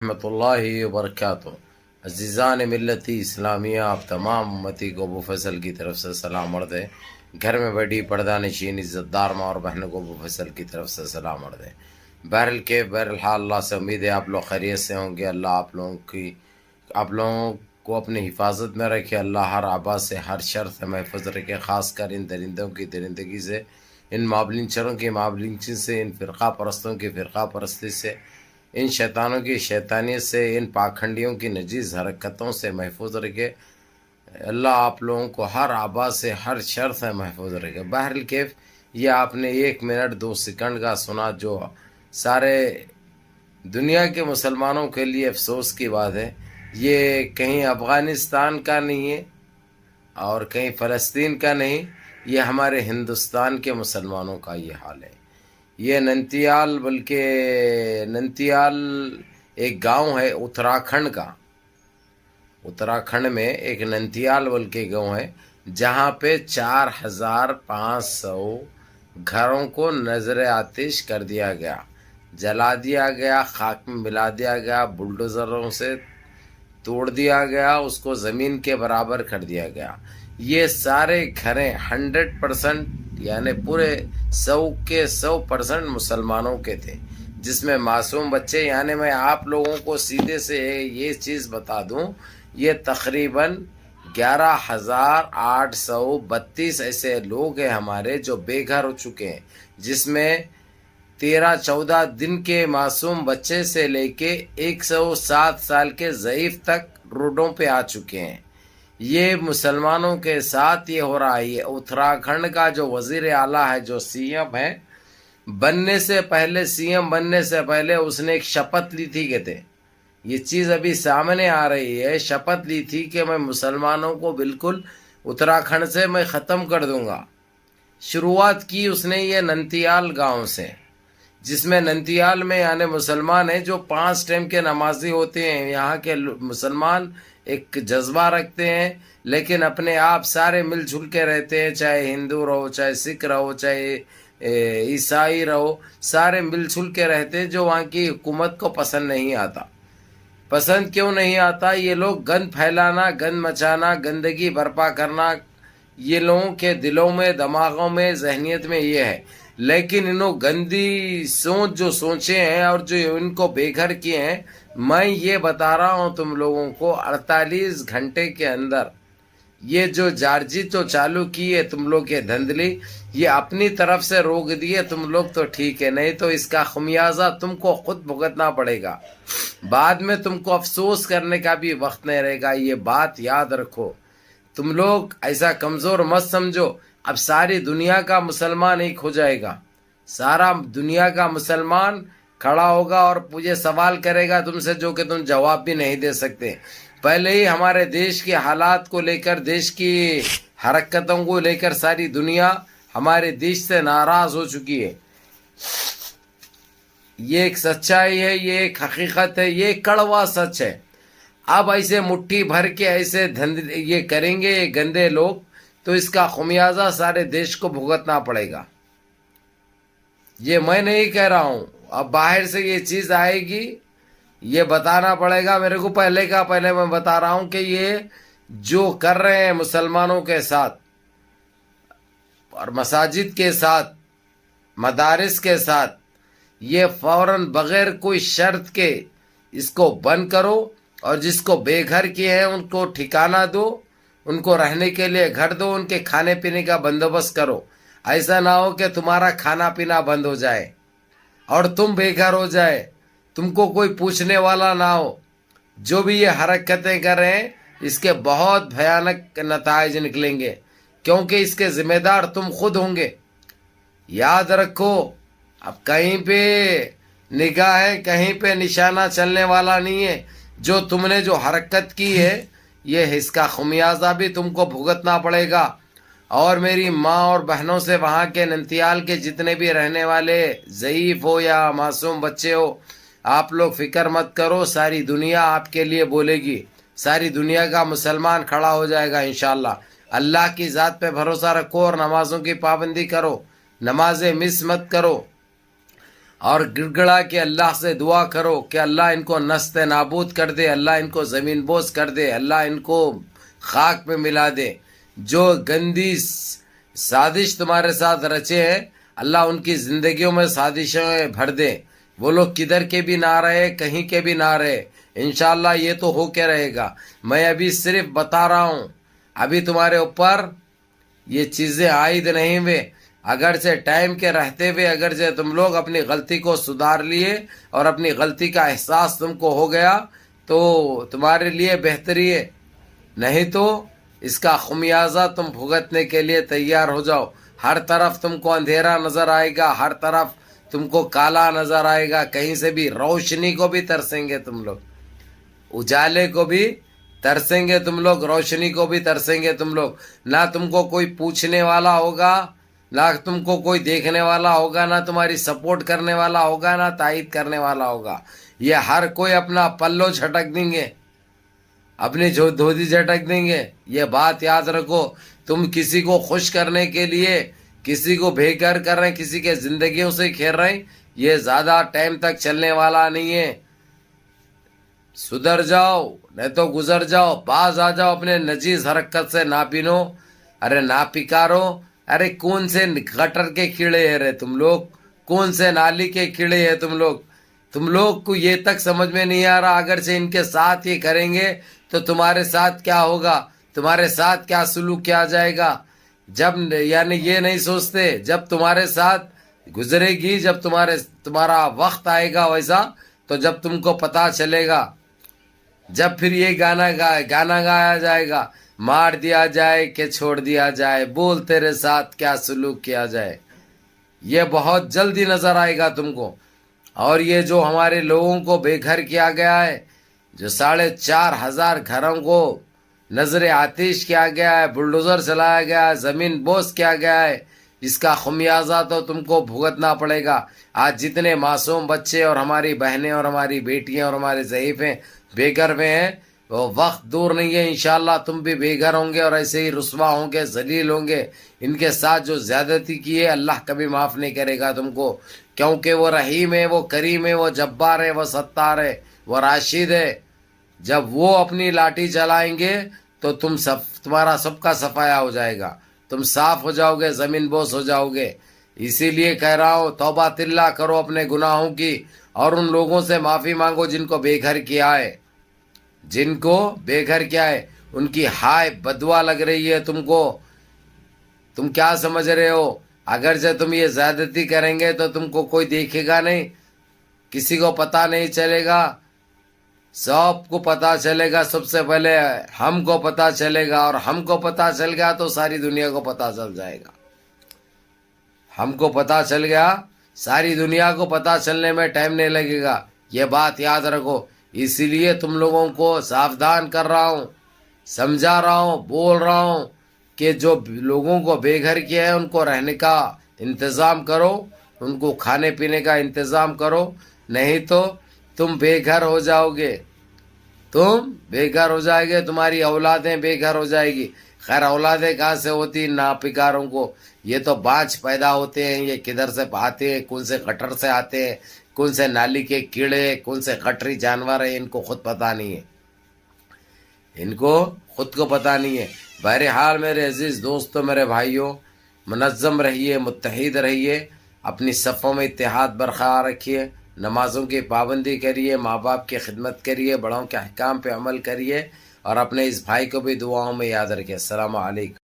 رحمۃ اللہ وبرکاتہ۔ عزیزان ملتی اسلامیہ، آپ تمام امتی کو ابو فیصل کی طرف سے سلام عرض ہے۔ گھر میں بیٹھی پردہ نشین عزت دار ماں اور بہنوں کو ابو فیصل کی طرف سے سلام عرض ہے۔ بہرحال اللہ سے امید ہے آپ لوگ خیریت سے ہوں گے۔ اللہ آپ لوگوں کو اپنی حفاظت میں رکھے۔ اللہ ہر آبا سے، ہر شر سے محفوظ رکھے، خاص کر ان درندوں کی درندگی سے، ان معاملینچروں کی معاملینچی سے، ان فرقہ پرستوں کی فرقہ پرستی سے، ان شیطانوں کی شیطانیت سے، ان پاکھنڈیوں کی نجیز حرکتوں سے محفوظ رکھے۔ اللہ آپ لوگوں کو ہر آبا سے، ہر شر سے محفوظ رکھے۔ بہرکیف یہ آپ نے 1 منٹ 2 سیکنڈ کا سنا، جو سارے دنیا کے مسلمانوں کے لیے افسوس کی بات ہے۔ یہ کہیں افغانستان کا نہیں ہے اور کہیں فلسطین کا نہیں، یہ ہمارے ہندوستان کے مسلمانوں کا یہ حال ہے۔ یہ ننتیال ایک گاؤں ہے اتراکھنڈ کا۔ اتراکھنڈ میں ایک ننتیال بلکہ گاؤں ہے، جہاں پہ 4500 گھروں کو نذر آتش کر دیا گیا، جلا دیا گیا، خاک میں ملا دیا گیا، بلڈوزروں سے توڑ دیا گیا، اس کو زمین کے برابر کر دیا گیا۔ یہ سارے گھریں 100% یعنی پورے 100% مسلمانوں کے تھے، جس میں معصوم بچے، یعنی میں آپ لوگوں کو سیدھے سے یہ چیز بتا دوں، یہ تقریباً 11,832 ایسے لوگ ہیں ہمارے جو بے گھر ہو چکے ہیں، جس میں 13-14 دن کے معصوم بچے سے لے کے 107 سال کے ضعیف تک روڈوں پہ آ چکے ہیں۔ یہ مسلمانوں کے ساتھ یہ ہو رہا ہے۔ یہ اتراکھنڈ کا جو وزیر اعلیٰ ہے، جو سی ایم ہے، سی ایم بننے سے پہلے اس نے ایک شپت لی تھی، کہتے یہ چیز ابھی سامنے آ رہی ہے، شپت لی تھی کہ میں مسلمانوں کو بالکل اتراکھنڈ سے میں ختم کر دوں گا۔ شروعات کی اس نے یہ ننتیال گاؤں سے، جس میں ننتیال میں یعنی مسلمان ہیں جو 5 ٹائم کے نمازی ہوتے ہیں۔ یہاں کے مسلمان ایک جذبہ رکھتے ہیں، لیکن اپنے آپ سارے مل جل کے رہتے ہیں، چاہے ہندو رہو، چاہے سکھ رہو، چاہے عیسائی رہو، سارے مل جل کے رہتے ہیں، جو وہاں کی حکومت کو پسند نہیں آتا۔ پسند کیوں نہیں آتا؟ یہ لوگ گند پھیلانا، گند مچانا، گندگی برپا کرنا، یہ لوگوں کے دلوں میں، دماغوں میں، ذہنیت میں یہ ہے۔ لیکن انہوں گندی سوچ جو سوچے ہیں اور جو ان کو بے گھر کیے ہیں، میں یہ بتا رہا ہوں تم لوگوں کو، 48 گھنٹے کے اندر یہ جو جارجی تو چالو کی ہے تم لوگ کے دھندلی، یہ اپنی طرف سے روک دیے تم لوگ تو ٹھیک ہے، نہیں تو اس کا خمیازہ تم کو خود بھگتنا پڑے گا۔ بعد میں تم کو افسوس کرنے کا بھی وقت نہیں رہے گا، یہ بات یاد رکھو۔ تم لوگ ایسا کمزور مت سمجھو، اب ساری دنیا کا مسلمان ایک ہو جائے گا، سارا دنیا کا مسلمان کھڑا ہوگا اور مجھے سوال کرے گا تم سے، جو کہ تم جواب بھی نہیں دے سکتے۔ پہلے ہی ہمارے دیش کے حالات کو لے کر، دیش کی حرکتوں کو لے کر ساری دنیا ہمارے دیش سے ناراض ہو چکی ہے۔ یہ ایک سچائی ہے، یہ ایک حقیقت ہے، یہ کڑوا سچ ہے۔ اب ایسے مٹھی بھر کے ایسے یہ کریں گے یہ گندے لوگ، تو اس کا خمیازہ سارے دیش کو بھگتنا پڑے گا۔ یہ میں نہیں کہہ رہا ہوں، اب باہر سے یہ چیز آئے گی، یہ بتانا پڑے گا میرے کو۔ پہلے میں بتا رہا ہوں کہ یہ جو کر رہے ہیں مسلمانوں کے ساتھ اور مساجد کے ساتھ، مدارس کے ساتھ، یہ فوراً بغیر کوئی شرط کے اس کو بند کرو، اور جس کو بے گھر کیے ہیں ان کو ٹھکانہ دو، ان کو رہنے کے لیے گھر دو، ان کے کھانے پینے کا بندوبست کرو۔ ایسا نہ ہو کہ تمہارا کھانا پینا بند ہو جائے اور تم بے گھر ہو جائے، تم کو کوئی پوچھنے والا نہ ہو۔ جو بھی یہ حرکتیں کر رہے ہیں، اس کے بہت بھیانک نتائج نکلیں گے، کیونکہ اس کے ذمہ دار تم خود ہوں گے۔ یاد رکھو، اب کہیں پہ نگاہ ہے، کہیں پہ نشانہ چلنے والا نہیں ہے۔ جو تم نے جو حرکت کی ہے، یہ اس کا خمیازہ بھی تم کو بھگتنا پڑے گا۔ اور میری ماں اور بہنوں سے، وہاں کے ننتیال کے جتنے بھی رہنے والے ضعیف ہو یا معصوم بچے ہو، آپ لوگ فکر مت کرو، ساری دنیا آپ کے لیے بولے گی، ساری دنیا کا مسلمان کھڑا ہو جائے گا انشاءاللہ۔ اللہ کی ذات پہ بھروسہ رکھو اور نمازوں کی پابندی کرو، نمازیں مس مت کرو۔ اور گڑ گڑا کے اللہ سے دعا کرو کہ اللہ ان کو نست نابود کر دے، اللہ ان کو زمین بوس کر دے، اللہ ان کو خاک میں ملا دے. جو گندی سازش تمہارے ساتھ رچے ہیں اللہ ان کی زندگیوں میں سازشوں میں بھر دے. وہ لوگ کدھر کے بھی نہ رہے، کہیں کے بھی نہ رہے، انشاءاللہ یہ تو ہو کے رہے گا. میں ابھی صرف بتا رہا ہوں، ابھی تمہارے اوپر یہ چیزیں عائد نہیں ہوئے. اگرچہ ٹائم کے رہتے ہوئے اگرچہ تم لوگ اپنی غلطی کو سدھار لیے اور اپنی غلطی کا احساس تم کو ہو گیا تو تمہارے لیے بہتری ہے، نہیں تو اس کا خمیازہ تم بھگتنے کے لیے تیار ہو جاؤ. ہر طرف تم کو اندھیرا نظر آئے گا، ہر طرف تم کو کالا نظر آئے گا، کہیں سے بھی روشنی کو بھی ترسیں گے تم لوگ، اجالے کو بھی ترسیں گے تم لوگ، روشنی کو بھی ترسیں گے تم لوگ. نہ تم کو کوئی پوچھنے والا ہوگا، نہ تم کو کوئی دیکھنے والا ہوگا، نہ تمہاری سپورٹ کرنے والا ہوگا، نہ تائید کرنے والا ہوگا. یہ ہر کوئی اپنا پلو جھٹک دیں گے، اپنی دھوتی جھٹک دیں گے. یہ بات یاد رکھو، تم کسی کو خوش کرنے کے لیے کسی کو بے گھر کر رہے ہیں، کسی کے زندگیوں سے کھیل رہے ہیں، یہ زیادہ ٹائم تک چلنے والا نہیں ہے. سدھر جاؤ نہیں تو گزر جاؤ، باز آ جاؤ اپنے نجیز حرکت سے. نہ پینو، ارے نہ پکارو. ارے کون سے گٹر کے کیڑے ہیں رے تم لوگ، کون سے نالی کے کیڑے ہیں تم لوگ کو یہ تک سمجھ میں نہیں آ رہا. اگر سے ان کے ساتھ یہ کریں گے تو تمہارے ساتھ کیا ہوگا، تمہارے ساتھ کیا سلوک کیا جائے گا. جب یعنی یہ نہیں سوچتے، جب تمہارے ساتھ گزرے گی، جب تمہارا وقت آئے گا ویسا، تو جب تم کو پتا چلے گا، جب پھر یہ گانا گایا جائے گا، مار دیا جائے کہ چھوڑ دیا جائے، بول تیرے ساتھ کیا سلوک کیا جائے. یہ بہت جلدی نظر آئے گا تم کو. اور یہ جو ہمارے لوگوں کو بے گھر کیا گیا ہے، جو 4,500 گھروں کو نظر آتش کیا گیا ہے، بلڈوزر چلایا گیا ہے، زمین بوس کیا گیا ہے، اس کا خمیازہ تو تم کو بھگتنا پڑے گا. آج جتنے معصوم بچے اور ہماری بہنیں اور ہماری بیٹیاں اور ہمارے ضعیفیں بے گھر میں ہیں، وہ وقت دور نہیں ہے، انشاءاللہ تم بھی بے گھر ہوں گے اور ایسے ہی رسوا ہوں گے، ذلیل ہوں گے. ان کے ساتھ جو زیادتی کی ہے اللہ کبھی معاف نہیں کرے گا تم کو، کیونکہ وہ رحیم ہے، وہ کریم ہے، وہ جبار ہے، وہ ستار ہے، وہ راشد ہے. جب وہ اپنی لاٹھی چلائیں گے تو تمہارا سب کا صفایا ہو جائے گا، تم صاف ہو جاؤ گے، زمین بوس ہو جاؤ گے. اسی لیے کہہ رہا ہوں توبہ اللہ کرو اپنے گناہوں کی، اور ان لوگوں سے معافی مانگو جن کو بے گھر کیا ہے، جن کو بے گھر کیا ہے. ان کی ہائے بدوا لگ رہی ہے تم کو. تم کیا سمجھ رہے ہو، اگر سے تم یہ زیادتی کریں گے تو تم کو کوئی دیکھے گا نہیں، کسی کو پتا نہیں چلے گا. سب کو پتا چلے گا، سب سے پہلے ہم کو پتا چلے گا، اور ہم کو پتا چل گیا تو ساری دنیا کو پتا چل جائے گا. ہم کو پتا چل گیا، ساری دنیا کو پتا چلنے میں ٹائم نہیں لگے گا. یہ بات یاد رکھو. اسی لیے تم لوگوں کو ساودھان کر رہا ہوں، سمجھا رہا ہوں، بول رہا ہوں کہ جو لوگوں کو بے گھر کیا ہے ان کو رہنے کا انتظام کرو، ان کو کھانے پینے کا انتظام کرو، نہیں تو تم بے گھر ہو جاؤ گے. تم بے گھر ہو جائے گے، تمہاری اولادیں بے گھر ہو جائے گی. خیر اولادیں کہاں سے ہوتی ناپکاروں کو، یہ تو بانچ پیدا ہوتے ہیں. یہ کدھر سے آتے ہیں، کون سے گٹر سے آتے ہیں، کون سے نالی کے کیڑے، کون سے گٹری جانور ہیں، ان کو خود پتہ نہیں ہے، ان کو خود کو پتہ نہیں ہے. بہرحال میرے عزیز دوستوں، میرے بھائیوں، منظم رہیے، متحد رہیے، اپنی صفوں میں اتحاد برقرار رکھیے، نمازوں کی پابندی کریے، ماں باپ کی خدمت کریے، بڑوں کے احکام پہ عمل کریے، اور اپنے اس بھائی کو بھی دعاؤں میں یاد رکھیے. السلام علیکم.